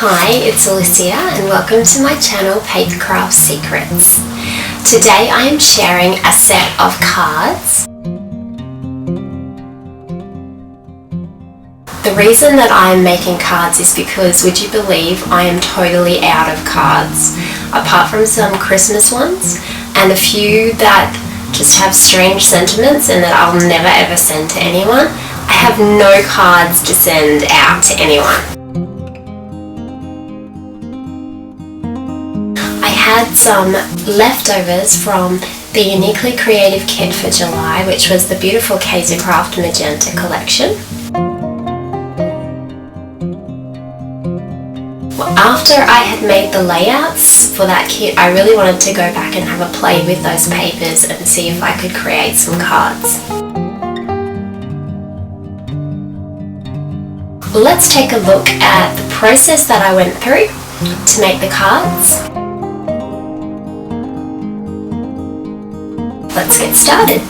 Hi, it's Alicia and welcome to my channel Papercraft Secrets. Today I am sharing a set of cards. The reason that I am making cards is because, would you believe, I am totally out of cards. Apart from some Christmas ones and a few that just have strange sentiments and that I'll never ever send to anyone, I have no cards to send out to anyone. I had some leftovers from the Uniquely Creative kit for July, which was the beautiful Craft Magenta collection. After I had made the layouts for that kit, I really wanted to go back and have a play with those papers and see if I could create some cards. Let's take a look at the process that I went through to make the cards. Let's get started.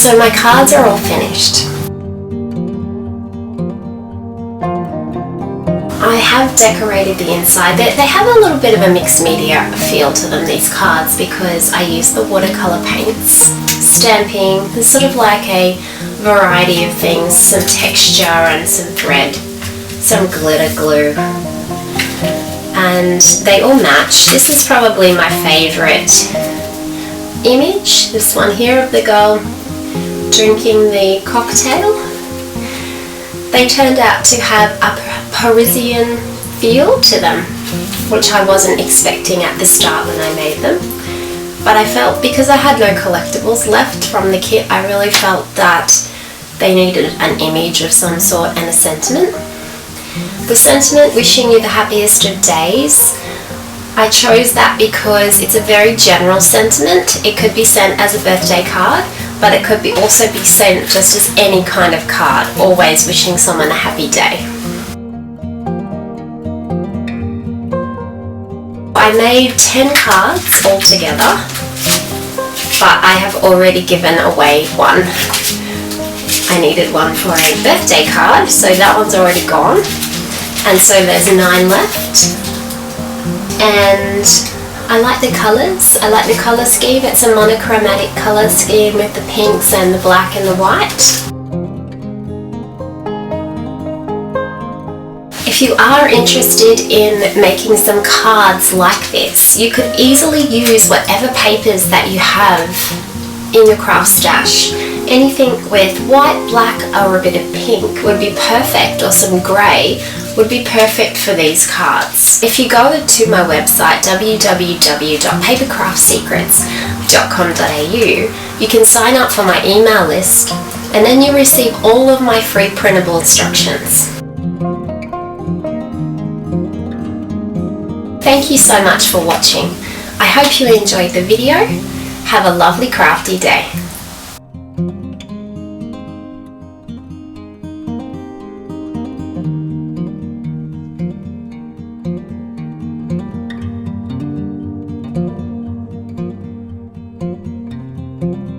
So my cards are all finished. I have decorated the inside. They have a little bit of a mixed media feel to them, these cards, because I use the watercolour paints, stamping. There's sort of like a variety of things, some texture and some thread, some glitter glue, and they all match. This is probably my favourite image, this one here of the girl drinking the cocktail. They turned out to have a Parisian feel to them, which I wasn't expecting at the start when I made them. But I felt, because I had no collectibles left from the kit, I really felt that they needed an image of some sort and a sentiment. The sentiment, wishing you the happiest of days, I chose that because it's a very general sentiment. It could be sent as a birthday card, but it could also be sent just as any kind of card, always wishing someone a happy day. I made 10 cards altogether, but I have already given away one. I needed one for a birthday card, so that one's already gone. And so there's 9 left. And I like the colours. I like the colour scheme. It's a monochromatic colour scheme with the pinks and the black and the white. If you are interested in making some cards like this, you could easily use whatever papers that you have in your craft stash. Anything with white, black or a bit of pink would be perfect, or some grey would be perfect for these cards. If you go to my website www.papercraftsecrets.com.au, you can sign up for my email list, and then you receive all of my free printable instructions. Thank you so much for watching. I hope you enjoyed the video. Have a lovely crafty day. Thank you.